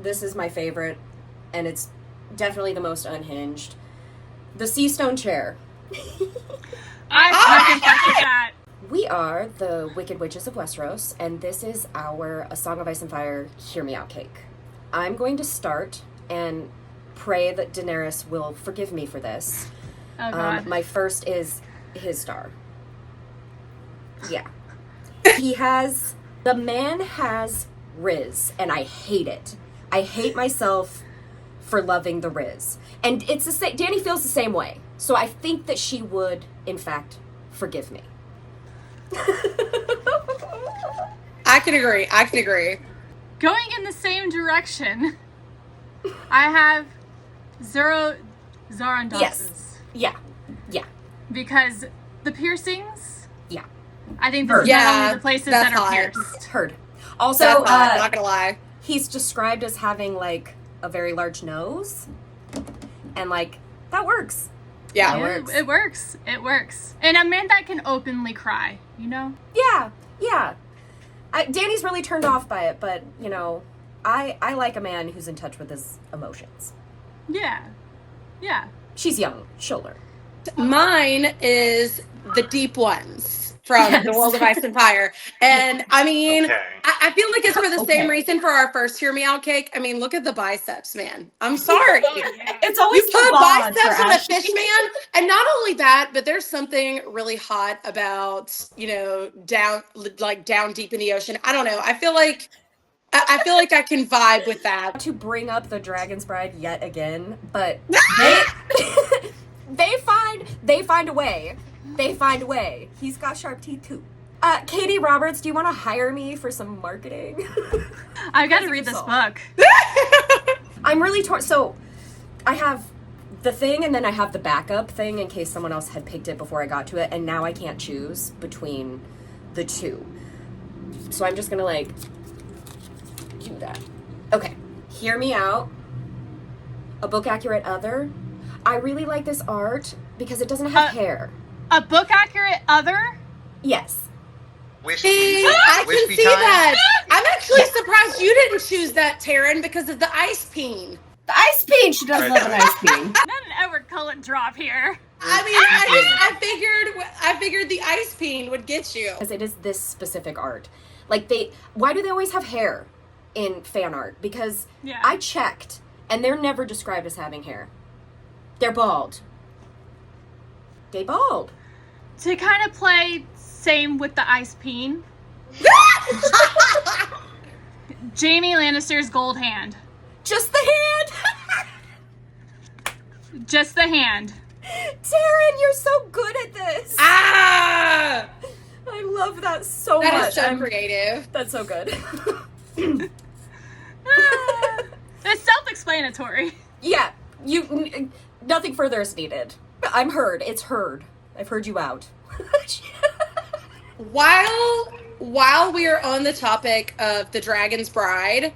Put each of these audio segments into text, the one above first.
This is my favorite, and it's definitely the most unhinged. The Sea Stone Chair. I can fuck with that. We are the Wicked Witches of Westeros, and this is our A Song of Ice and Fire Hear Me Out cake. I'm going to start and pray that Daenerys will forgive me for this. Oh, God. My first is his star. Yeah. The man has Riz, and I hate it. I hate myself for loving the Riz. And it's the same, Dany feels the same way. So I think that she would, in fact, forgive me. I can agree. Going in the same direction, I have Zarandos's. Yes. Yeah. Because the piercings, yeah. I think this is not only the places that are hot. pierced. Heard. Also, not gonna lie. He's described as having, like, a very large nose. And, like, that works. Yeah. It works. It works. And a man that can openly cry, you know? Yeah. Danny's really turned off by it, but, you know, I like a man who's in touch with his emotions. Yeah. She's young. She'll learn. Mine is the deep ones from The World of Ice and Fire. And, I mean, Okay. I feel like it's for the same reason for our first Hear Me Out cake. I mean, look at the biceps, man. I'm sorry. It's always You put the bod biceps for on a Ashley. fish man, and not only that, but there's something really hot about, you know, down deep in the ocean. I don't know. I feel like I can vibe with that. To bring up the Dragon's Bride yet again, but they find a way. They find a way. He's got sharp teeth too. Katie Roberts, do you want to hire me for some marketing? I've got to read this book. I'm really torn. So I have the thing, and then I have the backup thing in case someone else had picked it before I got to it, and now I can't choose between the two. So I'm just gonna, like, do that. Okay. Hear Me Out. A book accurate other. I really like this art because it doesn't have hair. A book accurate other? Yes. See, I can see that. I'm actually surprised you didn't choose that, Taryn, because of the ice peen. The ice peen! She does love an ice peen. Not an Edward Cullen drop here. I mean, I figured the ice peen would get you. Because it is this specific art. Like, why do they always have hair in fan art? Because I checked, and they're never described as having hair. They're bald. They bald. To kind of play same with the ice peen. Jaime Lannister's gold hand. Just the hand! Just the hand. Taryn, you're so good at this. Ah! I love that so much. That is so creative. That's so good. It's self-explanatory. Yeah, nothing further is needed. I'm heard. It's heard. I've heard you out. While we are on the topic of the Dragon's Bride,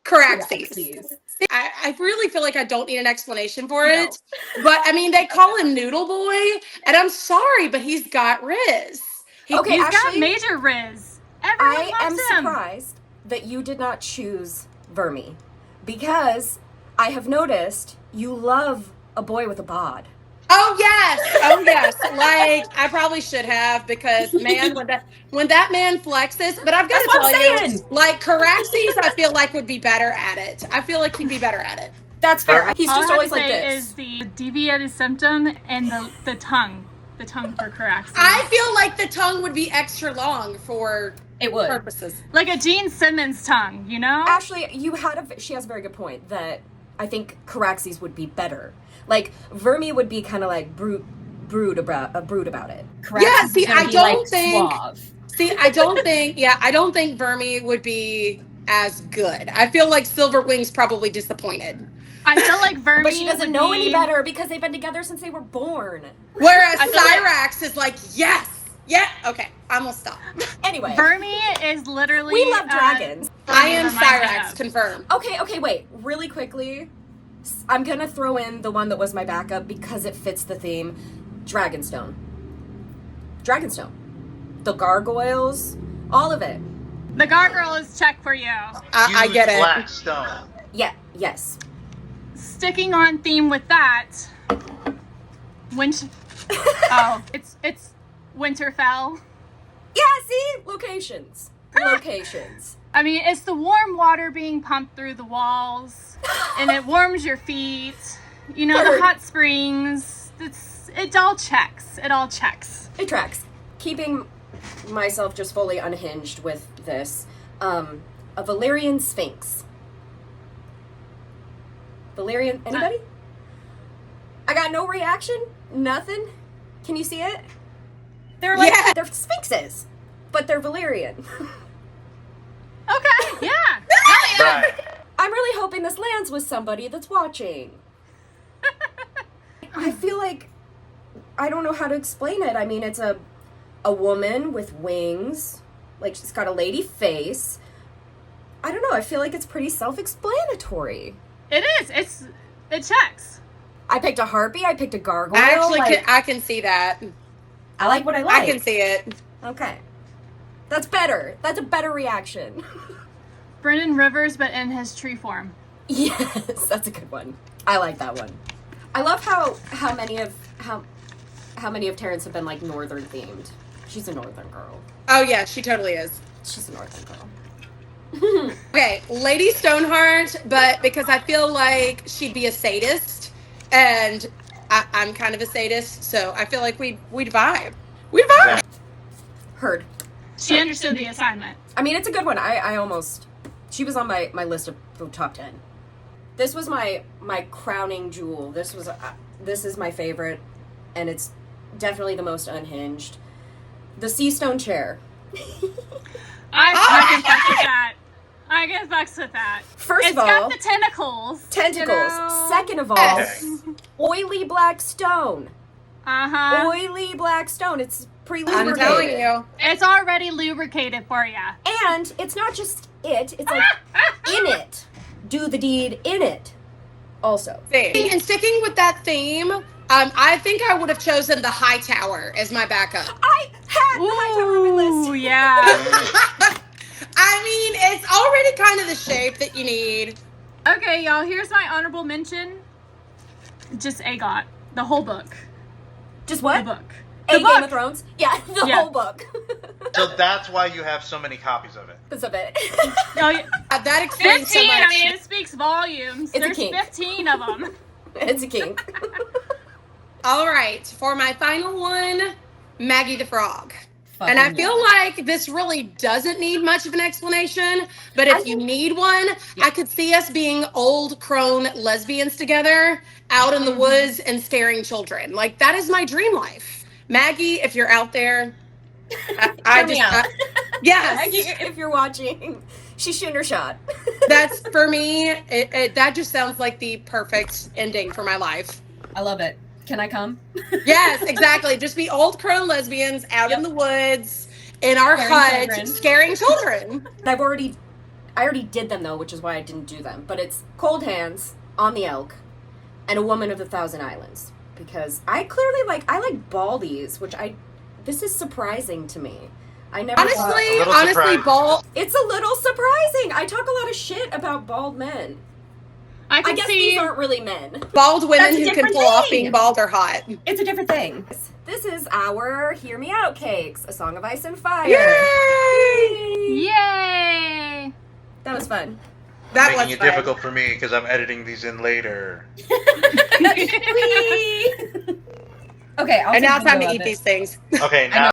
Caraxes. I really feel like I don't need an explanation for it. But, I mean, they call him Noodle Boy, and I'm sorry, but he's got Riz. He's got major Riz. Everyone I am loves him. surprised that you did not choose Vermi, because I have noticed you love a boy with a bod. Oh yes. Like, I probably should have, because, man, when that man flexes, but I've got to tell you, like, Caraxes, I feel like would be better at it. I feel like he'd be better at it. That's fair. He's All just I have always to like say this. is the deviated symptom and the tongue. The tongue for Caraxes. I feel like the tongue would be extra long for purposes. Like a Gene Simmons tongue, you know? Ashley, she has a very good point that I think Caraxes would be better. Like, Vermi would be kind of like brood about it. Yeah, see, I don't think Vermi would be as good. I feel like Silverwing's probably disappointed. I feel like Vermi But she doesn't know any better because they've been together since they were born. Whereas Cyrax is like, yes! Yeah, okay, I'm gonna stop. Anyway. Vermi is literally... We love dragons. I am Cyrax, confirmed. Okay, wait. Really quickly, I'm gonna throw in the one that was my backup because it fits the theme. Dragonstone. The gargoyles, all of it. The gargoyles check for you. I Use get it. black stone. Yeah, yes. Sticking on theme with that, it's Winterfell. Yeah, see? Locations. Locations. I mean, it's the warm water being pumped through the walls, and it warms your feet. You know, the hot springs. It all checks. It all checks. It tracks. Keeping myself just fully unhinged with this, a Valyrian Sphinx. Valyrian, anybody? I got no reaction? Nothing? Can you see it? They're like, they're sphinxes, but they're Valyrian. Okay, yeah. Right. I'm really hoping this lands with somebody that's watching. I feel like, I don't know how to explain it. I mean, it's a woman with wings, like she's got a lady face. I don't know, I feel like it's pretty self-explanatory. It is. It checks. I picked a harpy, I picked a gargoyle. I can see that. I like what I like. I can see it. Okay. That's better. That's a better reaction. Brendan Rivers, but in his tree form. Yes, that's a good one. I like that one. I love how many of Terrence have been like northern themed. She's a northern girl. Oh yeah, she totally is. She's a northern girl. Okay, Lady Stoneheart, but because I feel like she'd be a sadist, and I'm kind of a sadist, so I feel like we'd vibe. We'd vibe. Heard. She understood the assignment. I mean, it's a good one. I almost... She was on my list of top 10. This was my crowning jewel. This is my favorite, and it's definitely the most unhinged. The Sea Stone chair. I can fuck with that. I can fuck with that. First of all... It's got the tentacles. Tentacles. You know? Second of all, Yes. oily black stone. Uh-huh. Oily black stone. It's I'm pre-lubricated. telling you. It's already lubricated for you. And it's not just it. It's like in it. Do the deed in it. Also. And sticking with that theme, I think I would have chosen the High Tower as my backup. I had the High Tower on my Ooh, list. yeah. I mean, it's already kind of the shape that you need. Okay, y'all, here's my honorable mention. Just AGOT. The whole book. Just The what? book. A The Game of book. Thrones? Yeah, the Yeah. whole book. So that's why you have so many copies of it. Because of it. Oh, yeah. That explains so 15, much. I mean, it speaks volumes. It's a There's kink. 15 of them. It's a kink. All right, for my final one, Maggie the Frog. Fucking And I feel like this really doesn't need much of an explanation, but if you need one, I could see us being old crone lesbians together out in the woods and scaring children. Like, that is my dream life. Maggie, if you're out there, Hear me out. Yes, Maggie, if you're watching, she's shooting her shot. that's for me. That just sounds like the perfect ending for my life. I love it. Can I come? Yes, exactly. Just be old crone lesbians out in the woods in our Scaring hut, children. scaring children. I already did them though, which is why I didn't do them. But it's Cold Hands on the Elk and A Woman of the Thousand Islands. Because I like baldies, which this is surprising to me. I never thought- Honestly, surprised. bald. It's a little surprising. I talk a lot of shit about bald men. I I can guess see. these aren't really men. Bald women That's a who can different pull off thing. being bald or hot. It's a different thing. This is our Hear Me Out cakes, A Song of Ice and Fire. Yay! Yay! That was fun. That Making was it fun. difficult for me because I'm editing these in later. Whee! Okay, I'll And now take it's time video to of eat it. these things. Okay, now